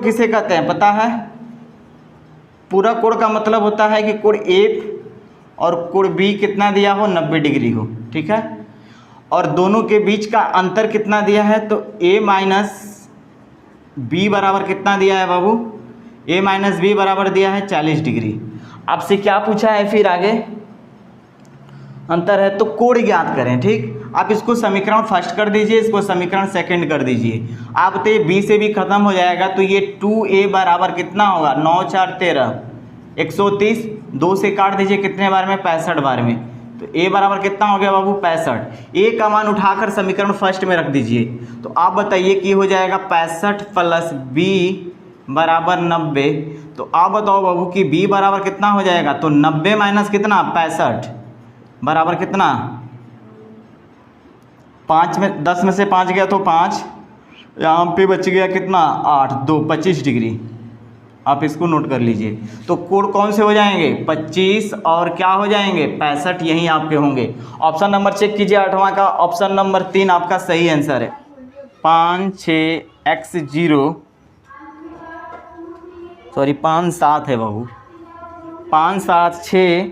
किसे कहते हैं पता है? पूरा कोण का मतलब होता है कि कोण ए और कोण बी कितना दिया हो, 90 डिग्री हो, ठीक है। और दोनों के बीच का अंतर कितना दिया है, तो a माइनस बी बराबर कितना दिया है बाबू? a माइनस बी बराबर दिया है 40 डिग्री। आपसे क्या पूछा है फिर आगे? अंतर है तो कोण ज्ञात करें, ठीक। आप इसको समीकरण फर्स्ट कर दीजिए, इसको समीकरण सेकंड कर दीजिए। आप तो बी से भी खत्म हो जाएगा, तो ये 2a बराबर कितना होगा? 9 4 13 130, 2 से काट दीजिए कितने बार में? 65 बार में। तो a बराबर कितना हो गया बाबू? 65। a का मान उठाकर समीकरण फर्स्ट में रख दीजिए, तो आप बताइए कि हो जाएगा 65 प्लस b बराबर 90। तो आप बताओ बाबू कि b बराबर कितना हो जाएगा? तो 90 माइनस कितना? 65 बराबर कितना? 5 में 10 में से 5 गया तो 5, यहाँ पे बच गया कितना? 8, 2 25 डिग्री। आप इसको नोट कर लीजिए। तो कोण कौन से हो जाएंगे? 25 और क्या हो जाएंगे? 65 यहीं आपके होंगे। ऑप्शन नंबर चेक कीजिए 8वां का, ऑप्शन नंबर 3 आपका सही आंसर है। 5 6 x0 सॉरी 5 7 है बाबू, 5 7 6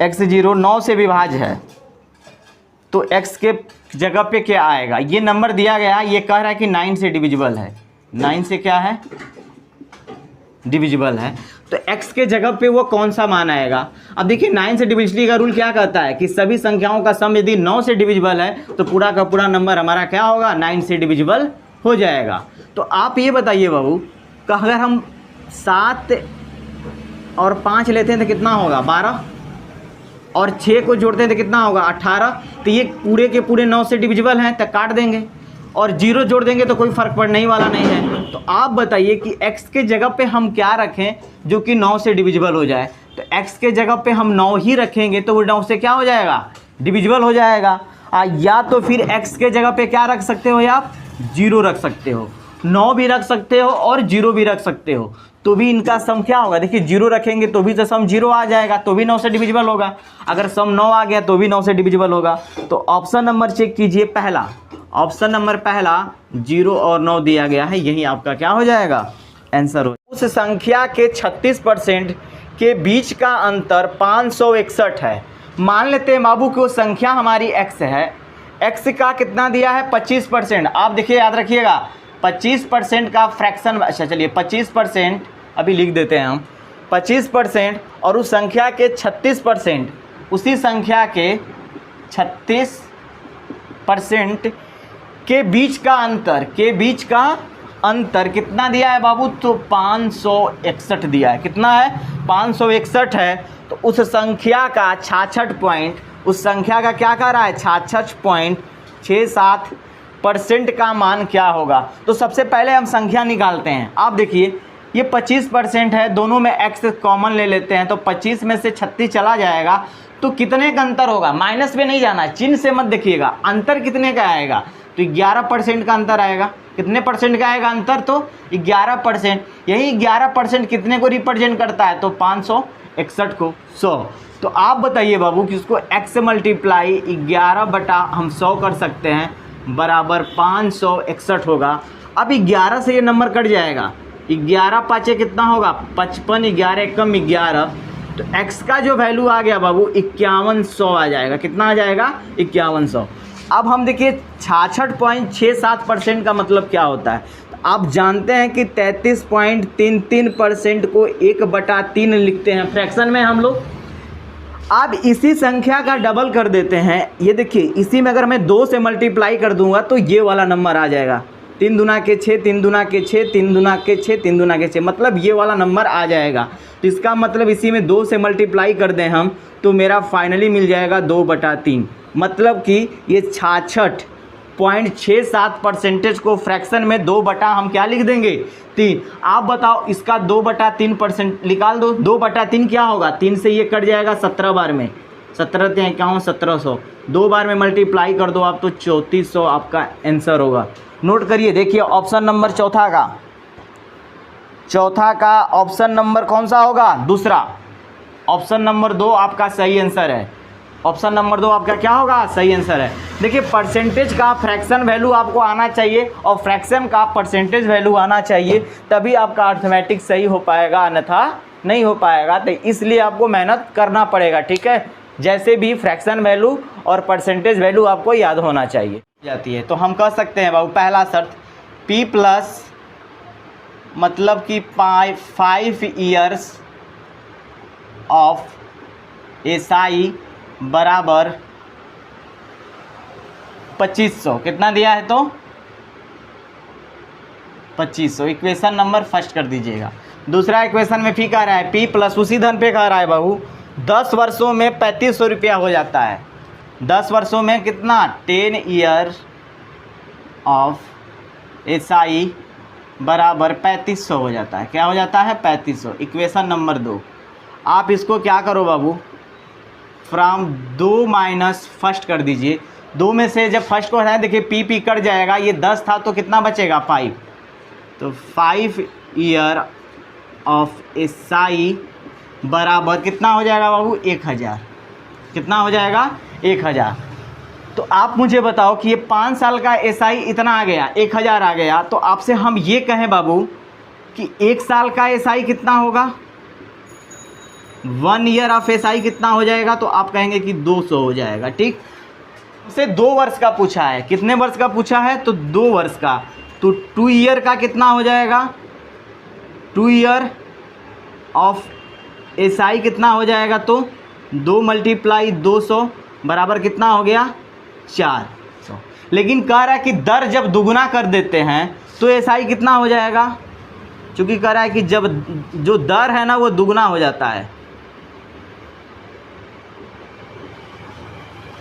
x0 9 से विभाज्य है, तो x के जगह पे क्या आएगा? ये नंबर दिया गया, ये कह रहा है कि 9 से डिविजिबल है। 9 से क्या है? डिविजिबल है। तो x के जगह पे वो कौन सा मान आएगा? अब देखिए 9 से डिविजिबल का रूल क्या कहता है कि सभी संख्याओं का सम यदि 9 से डिविजिबल है तो पूरा का पूरा नंबर हमारा क्या होगा? 9 से डिविजिबल हो जाएगा। तो आप ये बताइए बाबू कि अगर हम 7 और 5 लेते हैं तो कितना होगा? 12, और 6 को जोड़ते हैं तो कितना होगा? 18। तो ये पूरे के पूरे 9 से डिविजिबल हैं, तो काट देंगे, और 0 जोड़ देंगे तो कोई फ़र्क पड़ने ही वाला नहीं है। तो आप बताइए कि x के जगह पे हम क्या रखें जो कि 9 से डिविजिबल हो जाए? तो x के जगह पे हम 9 ही रखेंगे, तो वो 9 से क्या हो जाएगा? डिविजिबल हो जाएगा। या तो फिर x के जगह पे क्या रख सकते हो? या आप 0 रख सकते हो, 9 भी रख सकते हो और 0 भी रख सकते हो, तो भी इनका सम क्या होगा? देखिए 0 रखेंगे तो भी तो सम 0 आ जाएगा, तो भी 9 से डिविजिबल होगा। अगर सम 9 आ गया तो भी 9 से डिविजिबल होगा। तो ऑप्शन नंबर चेक कीजिए पहला, ऑप्शन नंबर पहला 0 और 9 दिया गया है, यही आपका क्या हो जाएगा? आंसर हो। उस संख्या के 36% के बीच का अंतर 561 है। मान लेते हैं बाबू कि वो संख्या हमारी x है, x का कितना दिया है? 25%। आप देखिए याद रखिएगा 25% का फ्रैक्शन, अच्छा चलिए 25% अभी लिख देते हैं हम, 25% और उस संख्या के 36%, उसी संख्या के 36% के बीच का अंतर, के बीच का अंतर कितना दिया है बाबू? तो 561 दिया है। कितना है? 561 है। तो उस संख्या का 66 पॉइंट, उस संख्या का क्या कह रहा है? 66.67% का मान क्या होगा? तो सबसे पहले हम संख्या निकालते हैं। आप देखिए ये 25% है, दोनों में x कॉमन ले लेते हैं, तो 25 में से 36 चला जाएगा, तो कितने का अंतर होगा? माइनस में नहीं जाना, चिन्ह से मत देखिएगा, अंतर कितने का आएगा? तो 11% का अंतर आएगा। कितने परसेंट का आएगा अंतर? तो 11%। यही 11% कितने को रिप्रेजेंट करता है? तो 561 को 100। तो आप बताइए बाबू कि उसको x मल्टीप्लाई 11 बटा हम 100 कर सकते हैं, बराबर 561 होगा। अब 11 से ये नंबर कट जाएगा, 11 पाँचे कितना होगा? 55, 11 एकम 11, तो x का जो वैल्यू आ गया बाबू 5100 आ जाएगा। कितना आ जाएगा? 5100। अब हम देखिए 66.67% का मतलब क्या होता है? तो आप जानते हैं कि 33.33% को 1/3 लिखते हैं फ्रैक्शन में हम लोग। अब इसी संख्या का डबल कर देते हैं, ये देखिए इसी में अगर मैं 2 से मल्टीप्लाई कर दूंगा तो ये वाला नंबर आ जाएगा, 3 दूना के 6, 3 दूना के 6, 3 दूना के 6, 3 दूना के 6, मतलब ये वाला नंबर आ जाएगा। तो इसका मतलब इसी में 2 से मल्टीप्लाई कर दें हम तो मेरा फाइनली मिल जाएगा 2/3। मतलब कि ये 66.67% को फ्रैक्शन में 2 बटा हम क्या लिख देंगे? 3। आप बताओ इसका 2/3% निकाल दो। 2/3 क्या होगा? 3 से ये कट जाएगा 17 बार में, 17 3 51 1700, 2 बार में मल्टीप्लाई कर दो आप तो 3400 आपका आंसर होगा। नोट करिए, देखिए ऑप्शन नंबर चौथा का ऑप्शन नंबर कौन सा होगा? दूसरा। ऑप्शन नंबर 2 आपका सही आंसर है। ऑप्शन नंबर 2 आपका क्या होगा, सही आंसर है। देखिए परसेंटेज का फ्रैक्शन वैल्यू आपको आना चाहिए और फ्रैक्शन का परसेंटेज वैल्यू आना चाहिए, तभी आपका अर्थमेटिक सही हो पाएगा, अन्यथा नहीं हो पाएगा। तो इसलिए आपको मेहनत करना पड़ेगा, ठीक है। जैसे भी फ्रैक्शन वैल्यू और परसेंटेज वैल्यू आपको याद होना चाहिए जाती है। तो हम कह सकते हैं बाबू पहला शर्त P प्लस मतलब कि 5 ईयर्स ऑफ SI बराबर 2500, कितना दिया है तो 2500। इक्वेशन नंबर फर्स्ट कर दीजिएगा। दूसरा इक्वेशन में फी कह रहा है P प्लस उसी धन पे कह रहा है बाबू 10 वर्षों में 3500 रुपया हो जाता है। 10 वर्षों में कितना, 10 ईयर ऑफ SI बराबर 3500 हो जाता है। क्या हो जाता है, 3500। इक्वेशन नंबर 2, आप इसको क्या करो बाबू, फ्रॉम 2 माइनस फर्स्ट कर दीजिए। 2 में से जब फर्स्ट को हटाएं, देखिए P कट जाएगा, ये 10 था तो कितना बचेगा 5, तो 5 ईयर ऑफ SI बराबर कितना हो जाएगा बाबू, 1000। कितना हो जाएगा, 1000। तो आप मुझे बताओ कि ये 5 साल का SI इतना आ गया, 1000 आ गया, तो आपसे हम ये कहें बाबू कि 1 साल का SI कितना होगा, 1 ईयर ऑफ SI कितना हो जाएगा, तो आप कहेंगे कि 200 हो जाएगा, ठीक। से 2 वर्ष का पूछा है, कितने वर्ष का पूछा है, तो 2 वर्ष का, तो 2 ईयर का कितना हो जाएगा, 2 ईयर ऑफ SI कितना हो जाएगा, तो 2 मल्टीप्लाई 200 बराबर कितना हो गया, 400। लेकिन कह रहा है कि दर जब दुगुना कर देते हैं तो SI कितना हो जाएगा, क्योंकि कह रहा है कि जब जो दर है ना वो दुगुना हो जाता है,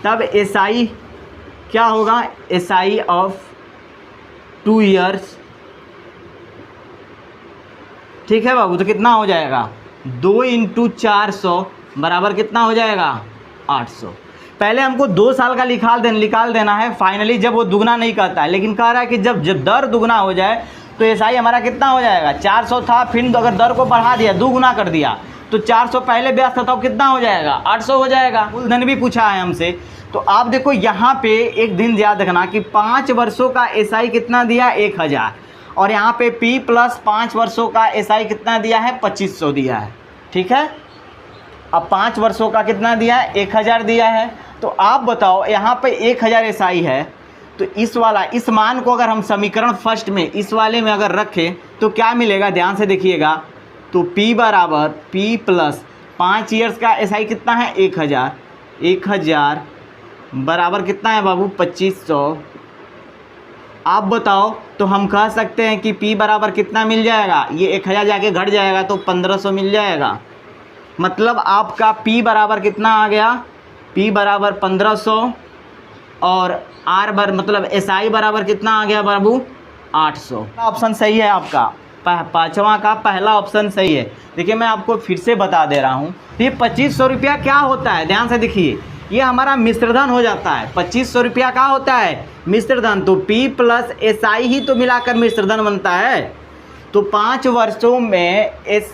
तब SI क्या होगा, SI ऑफ 2 ईयर्स, ठीक है बाबू। तो कितना हो जाएगा, 2 × 400 बराबर कितना हो जाएगा, 800। पहले हमको 2 साल का निकाल देना है फाइनली, जब वो दुगना नहीं करता है। लेकिन कह रहा है कि जब दर दुगना हो जाए तो SI हमारा कितना हो जाएगा, 400 था, फिर अगर दर को बढ़ा दिया, दुगुना कर दिया, तो 400 पहले ब्याज था, तो कितना हो जाएगा, 800 हो जाएगा। मूलधन भी पूछा है हमसे, तो आप देखो यहाँ पे एक दिन याद रखना कि 5 वर्षों का SI कितना दिया, 1000, और यहाँ पे P प्लस 5 वर्षों का SI कितना दिया है, 2500 दिया है, ठीक है। अब 5 वर्षों का कितना दिया है, 1000 दिया है। तो आप बताओ यहाँ पे 1000 SI है, तो इस मान को अगर हम समीकरण फर्स्ट में इस वाले में अगर रखें तो क्या मिलेगा, ध्यान से देखिएगा। तो P बराबर P प्लस 5 ईयर्स का SI कितना है, 1000 बराबर कितना है बाबू, 2500। आप बताओ, तो हम कह सकते हैं कि P बराबर कितना मिल जाएगा, ये 1000 जाके घट जाएगा तो 1500 मिल जाएगा। मतलब आपका P बराबर कितना आ गया, P बराबर 1500 और R मतलब SI बराबर कितना आ गया बाबू, 800। ऑप्शन सही है आपका, पाँचवा का पहला ऑप्शन सही है। देखिए मैं आपको फिर से बता दे रहा हूँ, ये 2500 रुपया क्या होता है, ध्यान से देखिए, ये हमारा मिश्रधन हो जाता है। 2500 रुपया क्या होता है, मिश्रधन। तो P प्लस SI ही तो मिलाकर मिश्रधन बनता है। तो 5 वर्षों में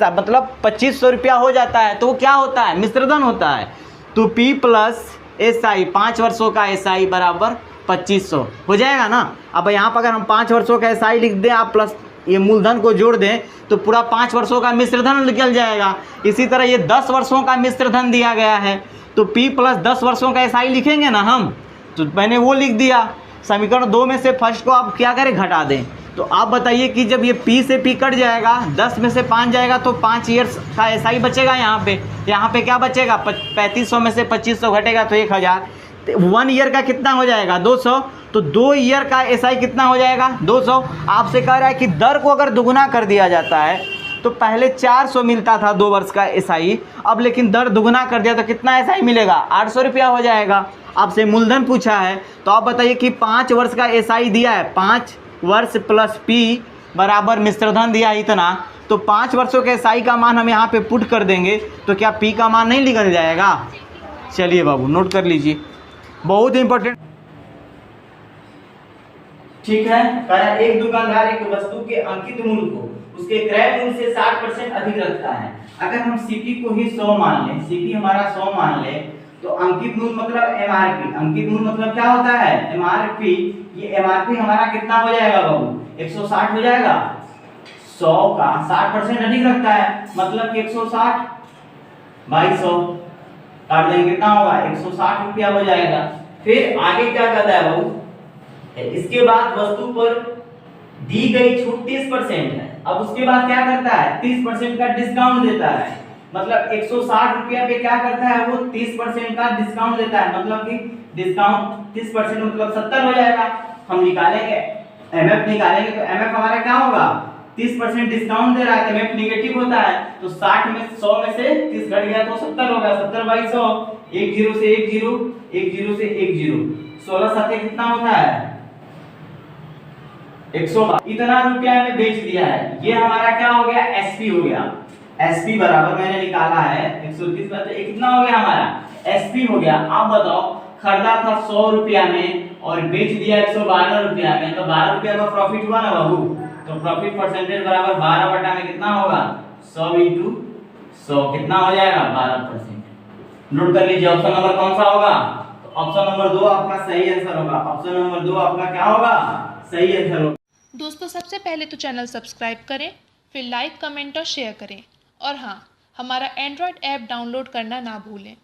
मतलब 2500 रुपया हो जाता है, तो वो क्या होता है, मिश्रधन होता है। तो P प्लस SI 5 वर्षों का SI बराबर 2500 हो जाएगा ना। अब यहाँ पर अगर हम 5 वर्षों का SI लिख दें, आप प्लस ये मूलधन को जोड़ दें, तो पूरा 5 वर्षों का मिश्रधन निकल जाएगा। इसी तरह ये 10 वर्षों का मिश्रधन दिया गया है, तो P प्लस 10 वर्षों का SI लिखेंगे ना हम, तो मैंने वो लिख दिया। समीकरण 2 में से फर्स्ट को आप क्या करें, घटा दें। तो आप बताइए कि जब ये P से P कट जाएगा, 10 में से 5 जाएगा, तो 5 ईयर्स का SI बचेगा। यहाँ पे क्या बचेगा, 3500 में से 2500 घटेगा तो 1000। 1 ईयर का कितना हो जाएगा, 200। तो 2 ईयर का SI कितना हो जाएगा, 200। आपसे कह रहा है कि दर को अगर दुगुना कर दिया जाता है, तो पहले 400 मिलता था 2 वर्ष का SI, अब लेकिन दर दुगुना कर दिया तो कितना SI मिलेगा, 800 रुपया हो जाएगा। आपसे मूलधन पूछा है, तो आप बताइए कि 5 वर्ष का SI दिया है, 5 वर्ष प्लस P बराबर मिश्रधन दिया इतना, तो 5 वर्षों के SI का मान हम यहाँ पे पुट कर देंगे, तो क्या P का मान नहीं निकल जाएगा। चलिए बाबू नोट कर लीजिए, बहुत इंपॉर्टेंट। ठीक है, एक दुकानदार एक वस्तु के अंकित मूल्य को उसके क्रय मूल्य से 60% अधिक रखता है। अगर हम CP को ही 100 मान लें, CP हमारा 100 मान लें, तो अंकित मूल मतलब एमआरपी, अंकित मूल मतलब क्या होता है एमआरपी। ये एमआरपी हमारा कितना हो जाएगा बाबू 160 हो जाएगा। 100 का 60% अधिक रखता है मतलब कि 160 बाई 100 काट देंगे कितना होगा 160 रुपया हो जाएगा। फिर आगे क्या कहता है बाबू, इसके बाद वस्तु पर दी गई छूट 30% है। अब उसके बाद क्या करता है 30% का डिस्काउंट देता है, मतलब 160 रुपया पे क्या करता है वो 30% का डिस्काउंट देता है, मतलब कि डिस्काउंट 30% मतलब 70 हो जाएगा। हम निकालेंगे एमएफ निकालेंगे तो एमएफ हमारा क्या होगा 30% डिस्काउंट दे रहा है, एमएफ नेगेटिव होता है तो 60 में 100 में से 30 घट गया तो 70 होगा। 70 बाई 100, 1 0 से 1 0, 1 0 से 1 0, 16 7 कितना होता है 112। इतना रुपया में बेच दिया है। ये हमारा क्या हो गया एसपी हो गया। एसपी बराबर मैंने निकाला है 130 में, तो ये कितना हो गया हमारा एसपी हो गया। आप बताओ खरीदा था 100 रुपया में और बेच दिया 112 रुपया में, तो 12 रुपया का प्रॉफिट हुआ ना बाबू। तो प्रॉफिट परसेंटेज बराबर 12 बटा में कितना होगा 100 इंटू 100 कितना हो जाएगा 12%। नोट कर लीजिए ऑप्शन नंबर कौन सा होगा, तो ऑप्शन नंबर 2 आपका सही आंसर होगा। ऑप्शन नंबर 2 आपका क्या होगा सही आंसर होगा। दोस्तों सबसे पहले तो चैनल सब्सक्राइब करें, फिर लाइक कमेंट और शेयर करें, और हाँ, हमारा एंड्रॉयड ऐप डाउनलोड करना ना भूलें।